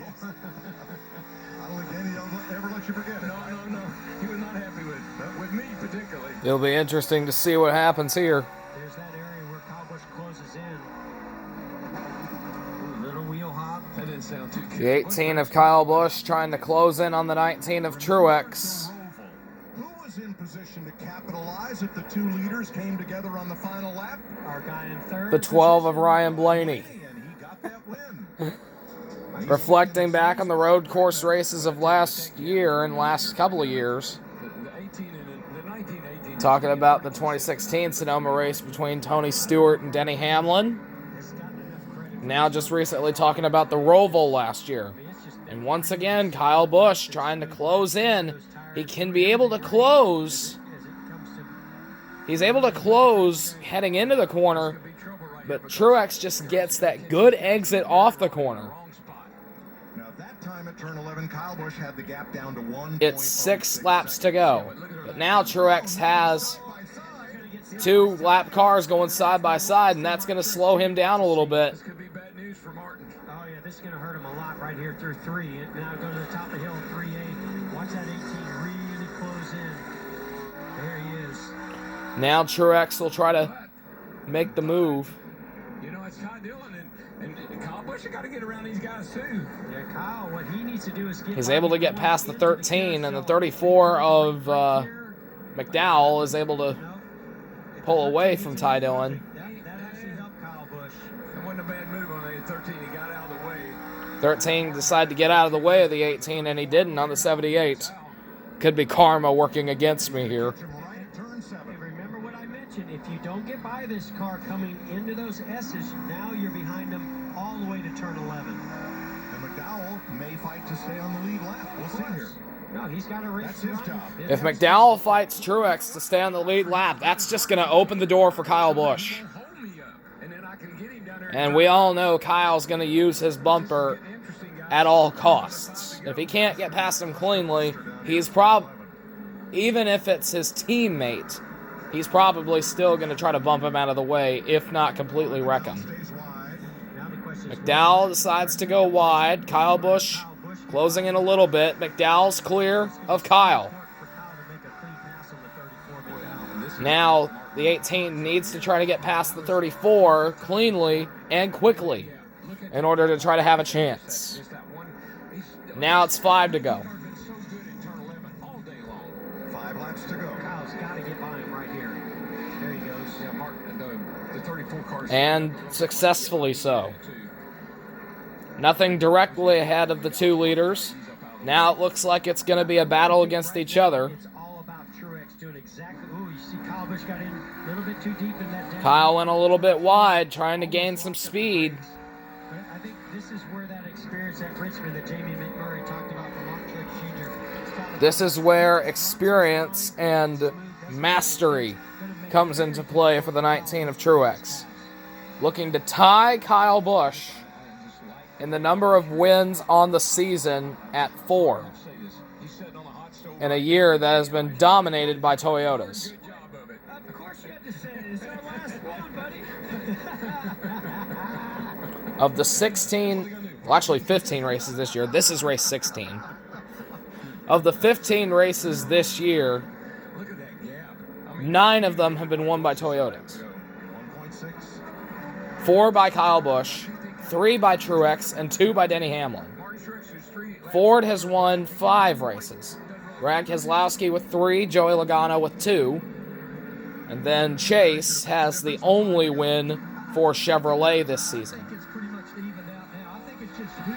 I don't think Danny ever let you forget it. No. He was not happy with me particularly. It'll be interesting to see what happens here. There's that area where Kyle Busch closes in. Ooh, little wheel hop. That didn't sound too good. The 18 of Kyle Busch trying to close in on the 19 of Truex. Who was in position to capitalize if the two leaders came together on the final lap? Our guy in third. The 12 of Ryan Blaney. And he got that win. Reflecting back on the road course races of last year and last couple of years. The 18 and the 19, 18. Talking about the 2016 Sonoma race between Tony Stewart and Denny Hamlin. Now just recently talking about the Roval last year. And once again, Kyle Busch trying to close in. He can be able to close. He's able to close heading into the corner, but Truex just gets that good exit off the corner. Now at that time at turn 11, Kyle Busch had the gap down to 1. It's 6 laps to go. But now Truex has 2 lap cars going side by side, and that's going to slow him down a little bit. This could be bad news for Martin. Oh, yeah, this is going to hurt him a lot right here through 3. Now go to the top of the hill, 3-8. Watch that 18 really close in. There he is. Now Truex will try to make the move. You know, it's Ty Dillon and Kyle Busch got to get around these guys too. Yeah, Kyle, what he needs to do is get... He's able to get past the 13, and the 34 of McDowell is able to pull away from Ty Dillon. That actually helped Kyle Busch. That wasn't a bad move on the 13. He got out of the way. 13 decided to get out of the way of the 18, and he didn't on the 78. Could be karma working against me here. Hey, remember what I mentioned? If you don't get by this car coming into those S's, now you're behind them all the way to turn 11. And McDowell may fight to stay on the lead lap. We'll see here. No, he's got a race. That's his job. If McDowell fights Truex to stay on the lead lap, that's just going to open the door for Kyle Busch. Hold me up, and then I can get him down there. And we all know Kyle's going to use his bumper at all costs. If he can't get past him cleanly, he's even if it's his teammate, he's probably still going to try to bump him out of the way, if not completely wreck him. McDowell decides to go wide. Kyle Busch closing in a little bit. McDowell's clear of Kyle. Now the 18 needs to try to get past the 34 cleanly and quickly in order to try to have a chance. Now it's 5 to go. 5 laps to go. Kyle's got to get by him right here. There he goes. Yeah, Martin, the 34 cars. And successfully so. Nothing directly ahead of the 2 leaders. Now it looks like it's going to be a battle against each other. It's all about Truex doing exactly. Ooh, you see Kyle Busch got in a little bit too deep in that down. Kyle went a little bit wide, trying to gain some speed. I think this is where that experience at Richmond that Jamie McMurray talked about from Mart Truex Jr. This is where experience and mastery comes into play for the 19 of Truex. Looking to tie Kyle Busch in the number of wins on the season at 4. In a year that has been dominated by Toyotas. Of course you had to say it. It's the last one, buddy. Of the 16, well actually 15 races this year, this is race 16. Of the 15 races this year, 9 of them have been won by Toyotas. 4 by Kyle Busch, 3 by Truex, and 2 by Denny Hamlin. Ford has won 5 races. Brad Keselowski with 3, Joey Logano with 2. And then Chase has the only win for Chevrolet this season. It's pretty much evened out now. I think it's just who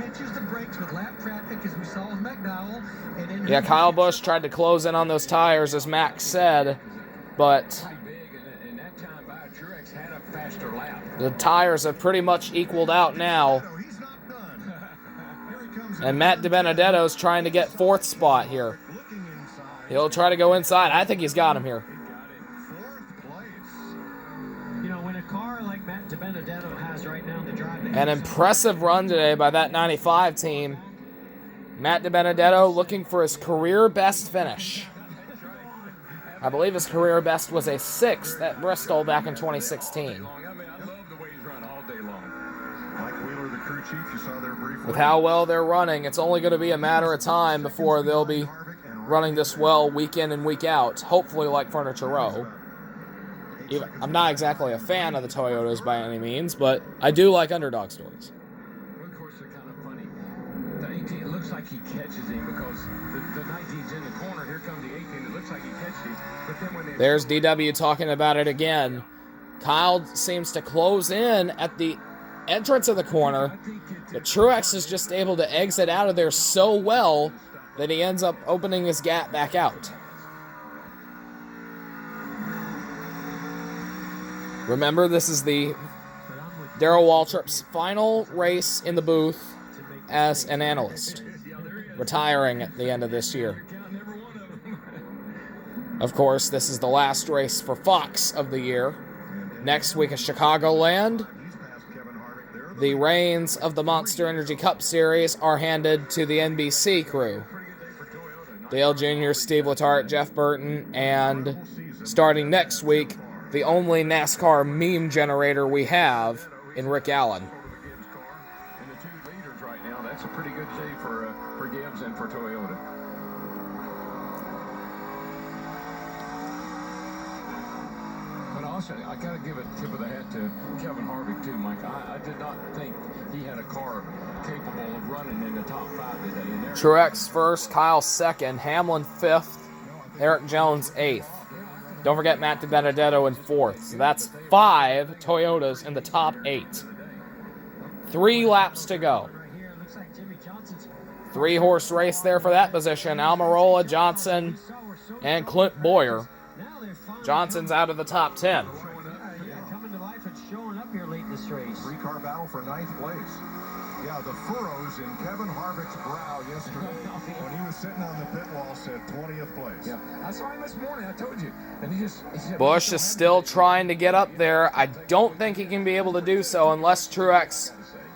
catches the brakes with lap traffic, as we saw with McDowell. And then Yeah, Kyle Busch tried to close in on those tires, as Max said, but the tires have pretty much equaled out now. And Matt DiBenedetto's trying to get 4th spot here. He'll try to go inside. I think he's got him here. You know, when a car like Matt DiBenedetto has right now the drive, An impressive run today by that 95 team. Matt DiBenedetto looking for his career best finish. I believe his career best was a 6th at Bristol back in 2016. Mike Wheeler, the crew chief, you saw there briefly. With how well they're running, it's only going to be a matter of time before they'll be running this well week in and week out, hopefully like Furniture Row. I'm not exactly a fan of the Toyotas by any means, but I do like underdog stories. Well, of course, they're kind of funny. The 18, it looks like he catches him because the 19's in the corner. Here comes the 18. It looks like he catches him. But then when There's DW talking about it again. Kyle seems to close in at the entrance of the corner, but Truex is just able to exit out of there so well that he ends up opening his gap back out. Remember, this is the Darrell Waltrip's final race in the booth as an analyst, retiring at the end of this year. Of course, this is the last race for Fox of the year. Next week is Chicagoland. The reins of the Monster Energy Cup Series are handed to the NBC crew. Dale Jr., Steve Letarte, Jeff Burton, and starting next week, the only NASCAR meme generator we have in Rick Allen. and the two leaders right now, that's a pretty good day for Gibbs and for Toyota. But also, I got to give a tip of the hat to Kevin Harvick too, Mike. I did not think he had a car capable of running in the top 5 today. And Truex first, Kyle second, Hamlin fifth, Eric Jones eighth. Don't forget Matt DiBenedetto in fourth. So that's 5 Toyotas in the top 8. 3 laps to go. 3-horse race there for that position. Almirola, Johnson, and Clint Boyer. Johnson's out of the top 10. Coming to life and showing up here late in this race. 3-car battle for 9th place. Yeah, the furrows in Kevin Harvick's brow yesterday when he was sitting on the pit wall said 20th place. Yeah, I saw him this morning. I told you, and he said, Busch is still trying to get up there. I don't think he can be able to do so unless Truex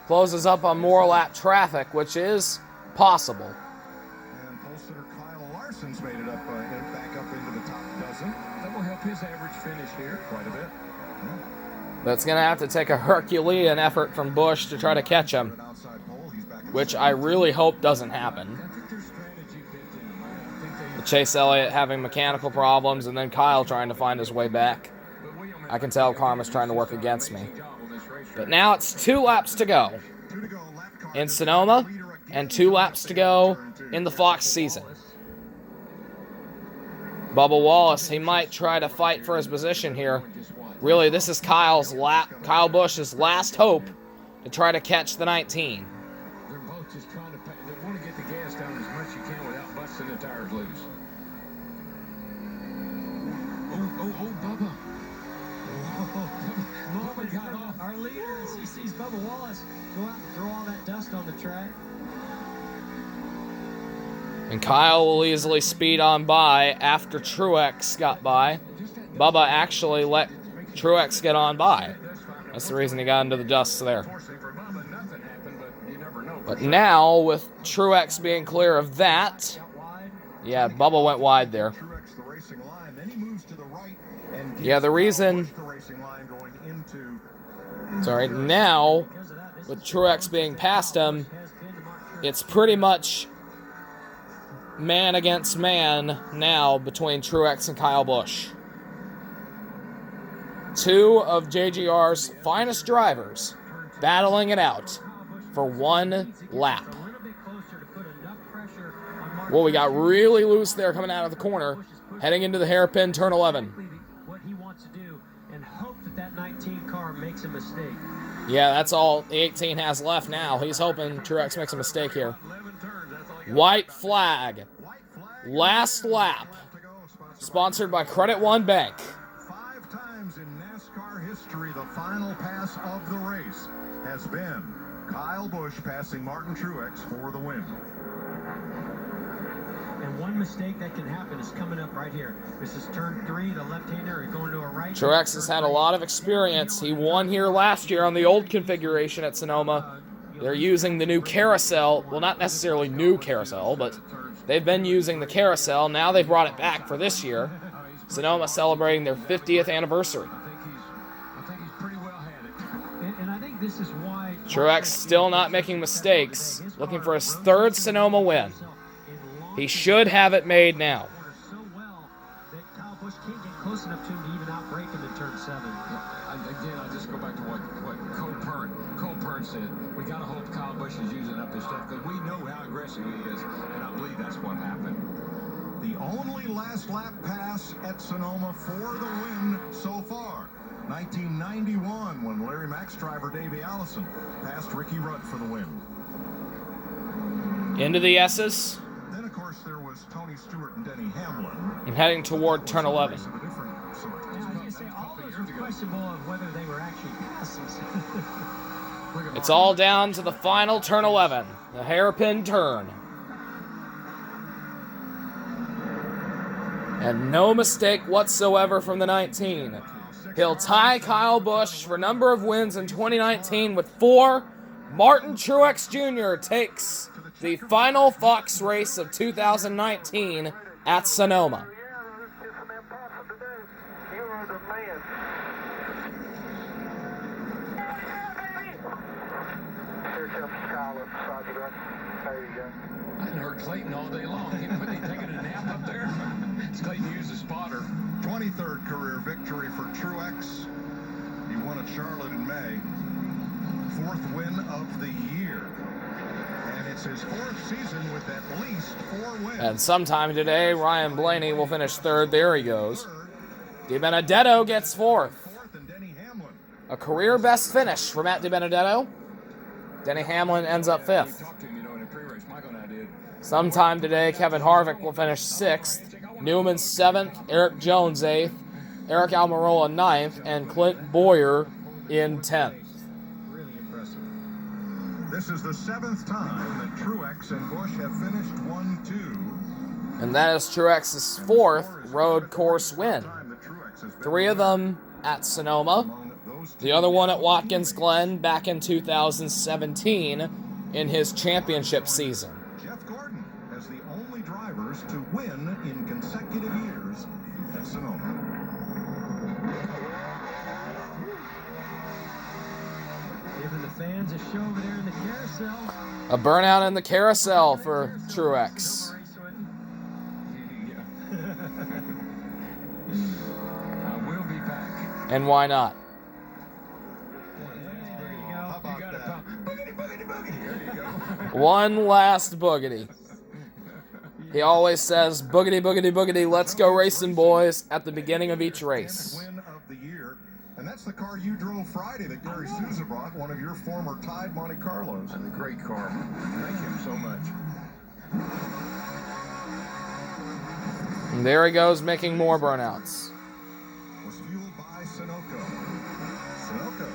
closes up on more lap traffic, which is possible. And pole sitter Kyle Larson's made it up back up into the top dozen. That will help his average finish here Quite a bit. But it's going to have to take a Herculean effort from Busch to try to catch him, which I really hope doesn't happen. With Chase Elliott having mechanical problems and then Kyle trying to find his way back. I can tell karma's trying to work against me. But now it's 2 laps to go in Sonoma and 2 laps to go in the Fox season. Bubba Wallace, he might try to fight for his position here. Really, this is Kyle Busch's last hope to try to catch the 19. They're both just trying to they want to get the gas down as much as you can without busting the tires loose. Oh, Bubba. Bubba got off. Our leader, as he sees Bubba Wallace go out and throw all that dust on the track. And Kyle will easily speed on by after Truex got by. Bubba actually let Truex get on by. That's the reason he got into the dust there. But now, with Truex being clear of that, yeah, Bubba went wide there. Yeah, the reason... Sorry, now, with Truex being past him, it's pretty much man against man now between Truex and Kyle Busch. 2 of JGR's finest drivers battling it out for 1 lap. Well, we got really loose there coming out of the corner, heading into the hairpin turn 11. What he wants to do and hope that 19 car makes a mistake. Yeah, that's all the 18 has left now. He's hoping Truex makes a mistake here. White flag. Last lap. Sponsored by Credit One Bank. 5 times in NASCAR history, the final pass of the race has been Kyle Busch passing Martin Truex for the win. And one mistake that can happen is coming up right here. This is turn 3, the left-hander going to a right. Truex has had a lot of experience. He won here last year on the old configuration at Sonoma. They're using the new carousel. Well, not necessarily new carousel, but they've been using the carousel. Now they've brought it back for this year. Sonoma celebrating their 50th anniversary. I think he's pretty well had it. And I think this is why Truex still not making mistakes, looking for his third Sonoma win. He should have it made now. So well that Kyle Busch can't get close enough to him to even outbreak him in turn 7. Again, I just go back to what Cole Pern said. We got to hope Kyle Busch is using up his stuff because we know how aggressive he is, and I believe that's what happened. The only last lap pass at Sonoma for the win so far. 1991, when Larry Mack's driver Davey Allison passed Ricky Rudd for the win. Into the S's. Then, of course, there was Tony Stewart and Denny Hamlin. And heading toward turn 11. Yeah, I was going to say, all those were questionable of whether they were actually passes. It's all down to the final turn 11, the hairpin turn. And no mistake whatsoever from the 19. He'll tie Kyle Busch for number of wins in 2019 with 4. Martin Truex Jr. takes the final Fox race of 2019 at Sonoma. I hadn't heard Clayton all day long. He taking a nap up there. Clayton used a spotter. 23rd career victory for Truex. He won at Charlotte in May. 4th win of the year. And it's his 4th season with at least 4 wins. And sometime today, Ryan Blaney will finish 3rd. There he goes. DiBenedetto gets 4th. A career best finish for Matt DiBenedetto. Denny Hamlin ends up 5th. Sometime today, Kevin Harvick will finish 6th. Newman 7th, Eric Jones 8th, Eric Almirola 9th, and Clint Boyer in 10th. Really impressive. This is the 7th time that Truex and Busch have finished 1-2. And that is Truex's 4th road course win. 3 of them at Sonoma. The other one at Watkins Glen back in 2017 in his championship season. Jeff Gordon has the only drivers to win in consecutive years at Sonoma. Giving the fans a show over there in the carousel. A burnout in the carousel for Truex. I will be back. And why not? How about that? Boogity, boogity, boogity. There you go. One last boogity. He always says, boogity, boogity, boogity, let's go racing, boys, at the beginning of each race. Win of the year. And that's the car you drove Friday that Gary Souza brought, one of your former Tide Monte Carlos. That's a great car. Thank him so much. And there he goes, making more burnouts. Was fueled by Sunoco. Sunoco.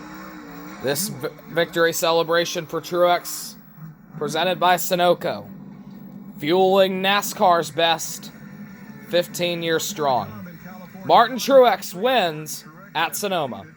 This victory celebration for Truex, presented by Sunoco. Fueling NASCAR's best, 15 years strong. Martin Truex wins at Sonoma.